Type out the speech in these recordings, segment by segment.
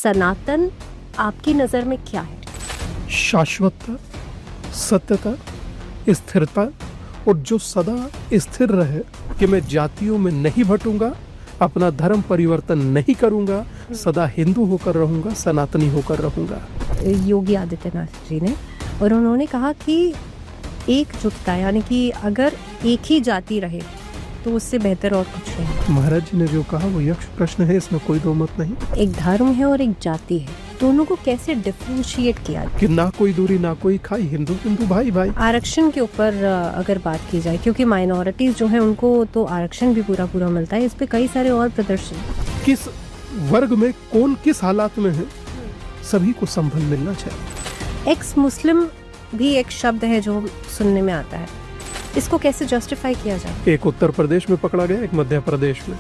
सनातन आपकी नजर में क्या है? शाश्वतता, सत्यता, स्थिरता और जो सदा स्थिर रहे कि मैं जातियों में नहीं बटूंगा, अपना धर्म परिवर्तन नहीं करूंगा, सदा हिंदू होकर रहूंगा, सनातनी होकर रहूंगा। योगी आदित्यनाथ जी ने, और उन्होंने कहा कि एकजुटता, यानी कि अगर एक ही जाति रहे तो उससे बेहतर और कुछ नहीं। महाराज जी ने जो कहा वो यक्ष प्रश्न है, इसमें कोई दो मत नहीं। एक धर्म है और एक जाति है, दोनों को कैसे डिफरेंशिएट किया कि ना कोई दूरी ना कोई खाई, हिंदू हिंदू भाई भाई। आरक्षण के ऊपर अगर बात की जाए, क्योंकि माइनॉरिटीज जो है उनको तो आरक्षण भी पूरा पूरा मिलता है, इस पे कई सारे और प्रदर्शन। किस वर्ग में कौन किस हालात में है, सभी को संभल मिलना चाहिए। एक्स मुस्लिम भी एक शब्द है जो सुनने में आता है, इसको कैसे जस्टिफाई किया जाए? एक उत्तर प्रदेश में पकड़ा गया, एक मध्य प्रदेश में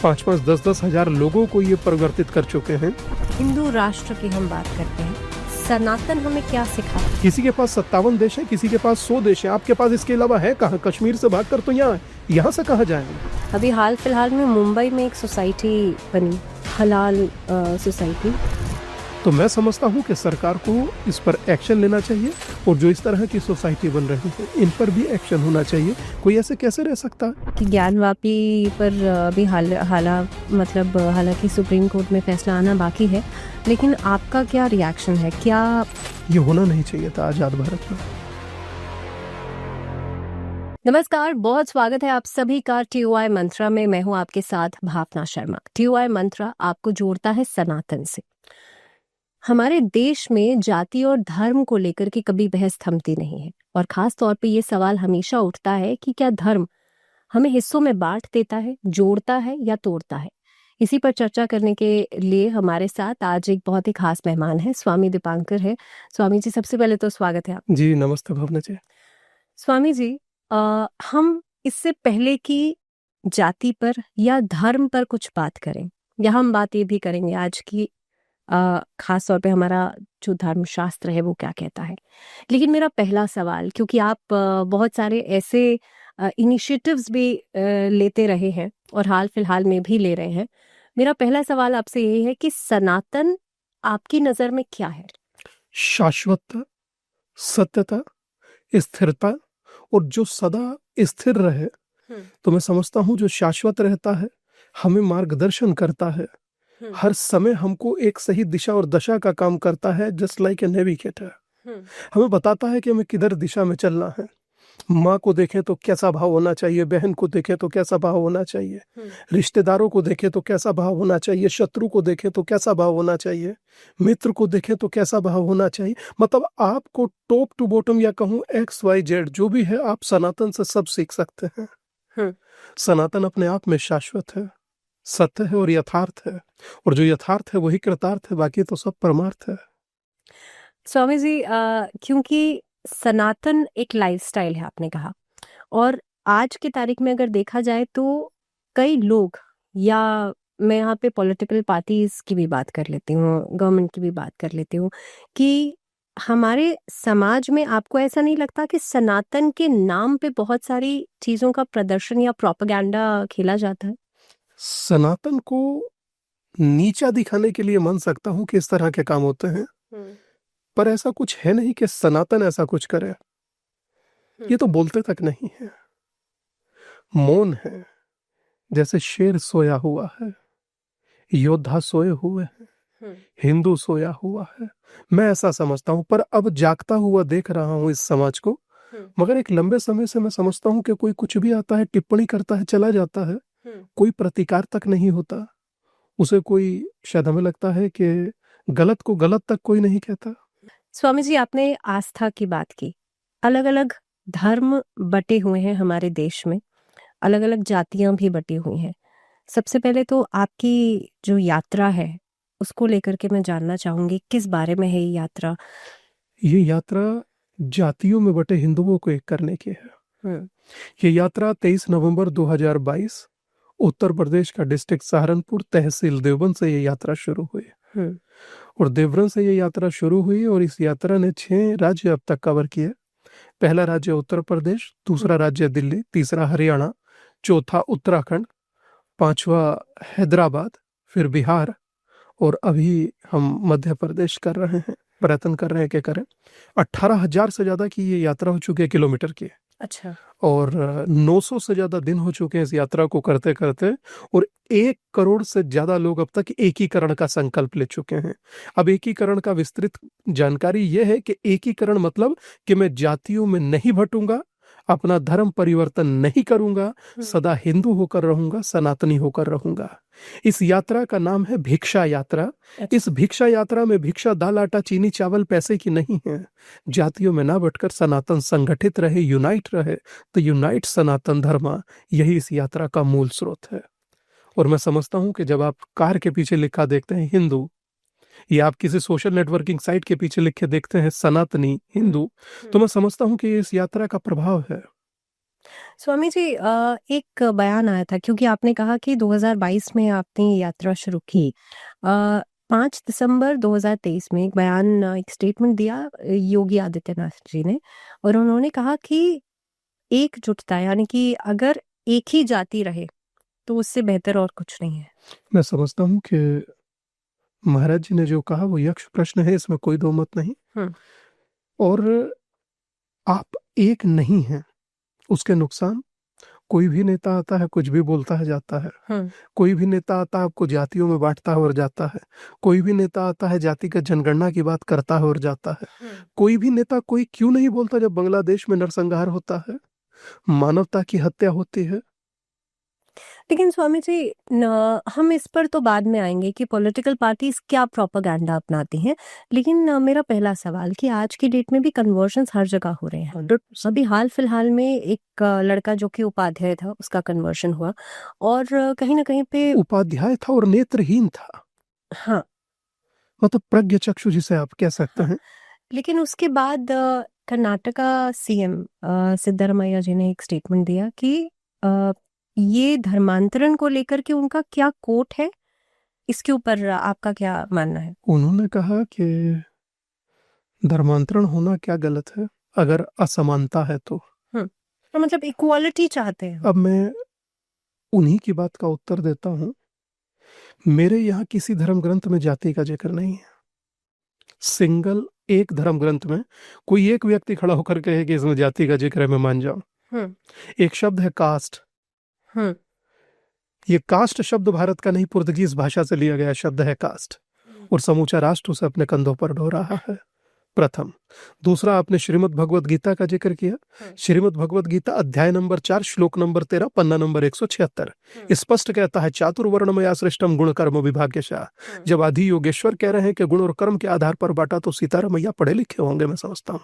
5-5, 10-10 हजार लोगों को ये परिवर्तित कर चुके हैं। हिंदू राष्ट्र की हम बात करते हैं, सनातन हमें क्या सिखाता? किसी के पास 57 देश है, किसी के पास 100 देश है, आपके पास इसके अलावा है कहाँ? कश्मीर से भागकर तो यहाँ से कहाँ जाएंगे? अभी हाल फिलहाल में मुंबई में एक सोसाइटी बनी, हलाल सोसाइटी। तो मैं समझता हूँ कि सरकार को इस पर एक्शन लेना चाहिए और जो इस तरह की सोसाइटी बन रही है इन पर भी एक्शन होना चाहिए। कोई ऐसे कैसे रह सकता है? कि ज्ञानवापी पर अभी हालांकि सुप्रीम कोर्ट में फैसला आना बाकी है, लेकिन आपका क्या रिएक्शन है? क्या ये होना नहीं चाहिए था आजाद भारत में? नमस्कार, बहुत स्वागत है आप सभी का TOI मंत्रा में। मैं हूँ आपके साथ भावना शर्मा। TOI मंत्रा आपको जोड़ता है सनातन से। हमारे देश में जाति और धर्म को लेकर के कभी बहस थमती नहीं है, और खास तौर पे ये सवाल हमेशा उठता है कि क्या धर्म हमें हिस्सों में बांट देता है, जोड़ता है या तोड़ता है? इसी पर चर्चा करने के लिए हमारे साथ आज एक बहुत ही खास मेहमान है, स्वामी दीपांकर है। स्वामी जी, सबसे पहले तो स्वागत है आप। जी नमस्ते भावना जी। स्वामी जी, हम इससे पहले कि जाति पर या धर्म पर कुछ बात करें, या हम बात ये भी करेंगे आज की खास तौर पे हमारा जो धर्मशास्त्र है वो क्या कहता है। लेकिन मेरा पहला सवाल, क्योंकि आप बहुत सारे ऐसे इनिशिएटिव्स भी लेते रहे हैं और हाल फिलहाल में भी ले रहे हैं, मेरा पहला सवाल आपसे यही है कि सनातन आपकी नजर में क्या है? शाश्वतता, सत्यता, स्थिरता और जो सदा स्थिर रहे। तो मैं समझता हूँ जो शाश्वत रहता है, हमें मार्गदर्शन करता है, हर समय हमको एक सही दिशा और दशा का काम करता है, जस्ट लाइक ए नेविगेटर। हमें बताता है कि हमें किधर दिशा में चलना है। माँ को देखें तो कैसा भाव होना चाहिए, बहन को देखें तो कैसा भाव होना चाहिए, रिश्तेदारों को देखें तो कैसा भाव होना चाहिए, शत्रु को देखें तो कैसा भाव होना चाहिए, मित्र को देखें तो कैसा भाव होना चाहिए। मतलब आपको टॉप टू बॉटम या कहूँ XYZ जो भी है, आप सनातन से सब सीख सकते हैं। सनातन अपने आप में शाश्वत है, सत्य है और यथार्थ है, और जो यथार्थ है वही कृतार्थ है, बाकी तो सब परमार्थ है। स्वामी जी, क्योंकि सनातन एक लाइफस्टाइल है आपने कहा, और आज की तारीख में अगर देखा जाए तो कई लोग, या मैं यहाँ पे पॉलिटिकल पार्टीज की भी बात कर लेती हूँ, गवर्नमेंट की भी बात कर लेती हूँ, कि हमारे समाज में आपको ऐसा नहीं लगता कि सनातन के नाम पे बहुत सारी चीजों का प्रदर्शन या प्रोपेगेंडा खेला जाता है? सनातन को नीचा दिखाने के लिए मान सकता हूँ कि इस तरह के काम होते हैं, पर ऐसा कुछ है नहीं कि सनातन ऐसा कुछ करे। ये तो बोलते तक नहीं है, मौन है। जैसे शेर सोया हुआ है, योद्धा सोए हुए हैं, हिंदू सोया हुआ है, मैं ऐसा समझता हूँ। पर अब जागता हुआ देख रहा हूँ इस समाज को, मगर एक लंबे समय से मैं समझता हूँ कि कोई कुछ भी आता है, टिप्पणी करता है, चला जाता है, कोई प्रतिकार तक नहीं होता। उसे कोई, शायद हमें लगता है कि गलत को गलत तक कोई नहीं कहता। स्वामी जी, आपने आस्था की बात की। अलग अलग धर्म बटे हुए हैं हमारे देश में, अलग अलग जातियां भी बटी हुई हैं। सबसे पहले तो आपकी जो यात्रा है उसको लेकर के मैं जानना चाहूंगी, किस बारे में है ये यात्रा? ये यात्रा जातियों में बटे हिंदुओं को एक करने की है। ये यात्रा 23 नवंबर 2022 उत्तर प्रदेश का डिस्ट्रिक्ट सहारनपुर, तहसील देवबंद से ये यात्रा शुरू हुई। और देवबंद से ये यात्रा शुरू हुई और इस यात्रा ने 6 राज्य अब तक कवर किए। पहला राज्य उत्तर प्रदेश, दूसरा राज्य दिल्ली, तीसरा हरियाणा, चौथा उत्तराखंड, पांचवा हैदराबाद, फिर बिहार और अभी हम मध्य प्रदेश कर रहे हैं, प्रयत्न कर रहे हैं कि करें। 18,000 से ज्यादा की ये यात्रा हो चुकी है किलोमीटर की। अच्छा। और 900 से ज्यादा दिन हो चुके हैं इस यात्रा को करते करते। और 1 करोड़ से ज्यादा लोग अब तक एकीकरण का संकल्प ले चुके हैं। अब एकीकरण का विस्तृत जानकारी यह है कि एकीकरण मतलब कि मैं जातियों में नहीं बंटूंगा, अपना धर्म परिवर्तन नहीं करूंगा, सदा हिंदू होकर रहूंगा, सनातनी होकर रहूंगा। इस यात्रा का नाम है भिक्षा यात्रा। इस भिक्षा यात्रा में भिक्षा दाल आटा चीनी चावल पैसे की नहीं है। जातियों में ना बटकर सनातन संगठित रहे, यूनाइट रहे। तो यूनाइट सनातन धर्म, यही इस यात्रा का मूल स्रोत है। और मैं समझता हूं कि जब आप कार के पीछे लिखा देखते हैं हिंदू, या आप किसी सोशल नेटवर्किंग साइट के पीछे लिखे देखते हैं सनातनी हिंदू, तो मैं समझता हूं कि ये इस यात्रा का प्रभाव है। स्वामी जी, एक बयान आया था, क्योंकि आपने कहा कि 2022 में आपने ये यात्रा शुरू की। 5 दिसंबर 2023 में एक बयान, एक स्टेटमेंट दिया योगी आदित्यनाथ जी ने, और उन्होंने कहा कि एकजुटता, यानी कि अगर एक ही जाति रहे तो उससे बेहतर और कुछ नहीं है। मैं समझता हूं कि महाराज जी ने जो कहा वो यक्ष प्रश्न है, इसमें कोई दो मत नहीं। और आप एक नहीं हैं, उसके नुकसान, कोई भी नेता आता है कुछ भी बोलता है जाता है। कोई भी नेता आता है आपको जातियों में बांटता है और जाता है। कोई भी नेता आता है जातिगत जनगणना की बात करता है और जाता है। कोई भी नेता कोई क्यों नहीं बोलता जब बांग्लादेश में नरसंहार होता है, मानवता की हत्या होती है। लेकिन स्वामी जी, हम इस पर तो बाद में आएंगे कि पॉलिटिकल पार्टीज क्या प्रोपेगेंडा अपनाती हैं। लेकिन मेरा पहला सवाल कि आज की डेट में भी कन्वर्जन्स हर जगह हो रहे हैं। अभी हाल फिलहाल में एक लड़का जो कि उपाध्याय था, उसका कन्वर्शन हुआ, और कहीं ना कहीं पे उपाध्याय था और नेत्रहीन था। हाँ, मतलब प्रज्ञ चक्षु जिसे आप कह सकते हैं। लेकिन उसके बाद कर्नाटका सीएम सिद्धरामैया जी ने एक स्टेटमेंट दिया कि ये धर्मांतरण को लेकर के उनका क्या कोट है, इसके ऊपर आपका क्या मानना है? उन्होंने कहा कि धर्मांतरण होना क्या गलत है अगर असमानता है तो। तो मतलब इक्वालिटी चाहते हैं। अब मैं उन्हीं की बात का उत्तर देता हूं। मेरे यहाँ किसी धर्म ग्रंथ में जाति का जिक्र नहीं है। सिंगल एक धर्म ग्रंथ में कोई एक व्यक्ति खड़ा होकर कहे कि इसमें जाति का जिक्र है, मैं मान जाऊं। एक शब्द है कास्ट। ये कास्ट शब्द भारत का नहीं, पुर्तगीज भाषा से लिया गया शब्द है कास्ट, और समूचा राष्ट्र उसे अपने कंधों पर ढो रहा है। प्रथम। दूसरा, आपने श्रीमद् भगवद गीता का जिक्र किया। श्रीमद् भगवद गीता अध्याय नंबर 4 श्लोक नंबर 13 पन्ना नंबर 176 स्पष्ट कहता है, चातुर्वर्णमया सृष्टम गुण कर्म विभाग्यशः। जब आदि योगेश्वर कह रहे हैं कि गुण और कर्म के आधार पर बांटा, तो सीतारामैया पढ़े लिखे होंगे, मैं समझता हूँ।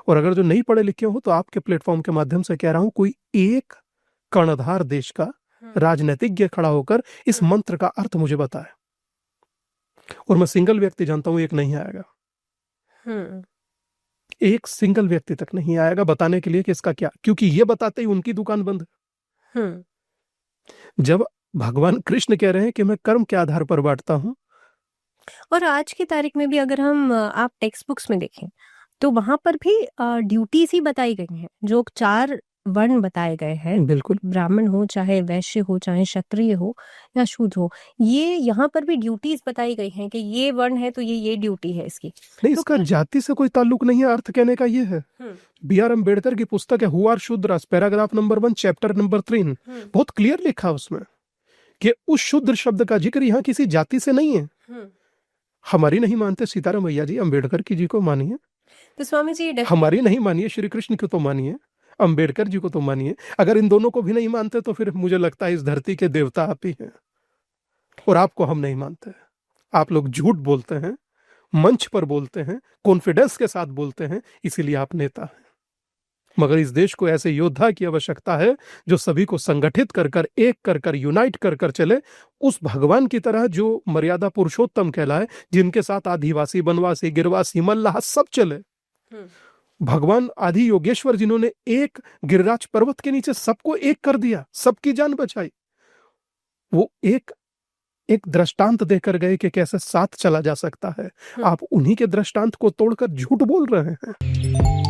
और अगर जो नहीं पढ़े लिखे हो तो आपके प्लेटफॉर्म के माध्यम से कह रहा हूं, कोई एक कर्णधार देश का राजनीतिज्ञ खड़ा होकर इस मंत्र का अर्थ मुझे बताए। और मैं सिंगल व्यक्ति जानता हूं एक नहीं आएगा। एक सिंगल व्यक्ति तक नहीं आएगा बताने के लिए कि इसका क्या, क्योंकि ये बताते ही उनकी दुकान बंद है। जब भगवान कृष्ण कह रहे हैं कि मैं कर्म के आधार पर बांटता हूं। और आज की तारीख में भी अगर हम आप टेक्स्ट बुक्स में देखें तो वहां पर भी ड्यूटीज ही बताई गई हैं, जो 4 वर्ण बताए गए हैं। बिल्कुल। ब्राह्मण हो, चाहे वैश्य हो, चाहे क्षत्रिय हो या शूद्र हो, ये यहाँ पर भी ड्यूटीज बताई गई हैं कि ये वर्ण है तो ये ड्यूटी है इसकी। नहीं, इसका जाति से कोई ताल्लुक नहीं है। अर्थ कहने का ये है, B.R. अम्बेडकर की पुस्तक है who are Shudras, paragraph number 1 chapter number 3, बहुत क्लियर लिखा उसमें कि उस शूद्र शब्द का जिक्र यहाँ किसी जाति से नहीं है। हमारी नहीं मानते सीतारामैया जी, अम्बेडकर की जी को मानिए। तो स्वामी जी, हमारी नहीं मानिए, श्री कृष्ण को तो मानिए, अम्बेडकर जी को तो मानिए। अगर इन दोनों को भी नहीं मानते तो फिर मुझे लगता है इस धरती के देवता आप ही हैं, और आपको हम नहीं मानते। आप लोग झूठ बोलते हैं, मंच पर बोलते हैं, कॉन्फिडेंस के साथ बोलते हैं, इसीलिए आप नेता हैं। मगर इस देश को ऐसे योद्धा की आवश्यकता है जो सभी को संगठित कर कर, एक कर कर, यूनाइट कर कर चले, उस भगवान की तरह जो मर्यादा पुरुषोत्तम कहलाए, जिनके साथ आदिवासी, बनवासी, गिरवासी, मल्लाह सब चले। भगवान आदि योगेश्वर जिन्होंने एक गिरिराज पर्वत के नीचे सबको एक कर दिया, सबकी जान बचाई, वो एक दृष्टांत देकर गए कि कैसे साथ चला जा सकता है। आप उन्हीं के दृष्टांत को तोड़कर झूठ बोल रहे हैं।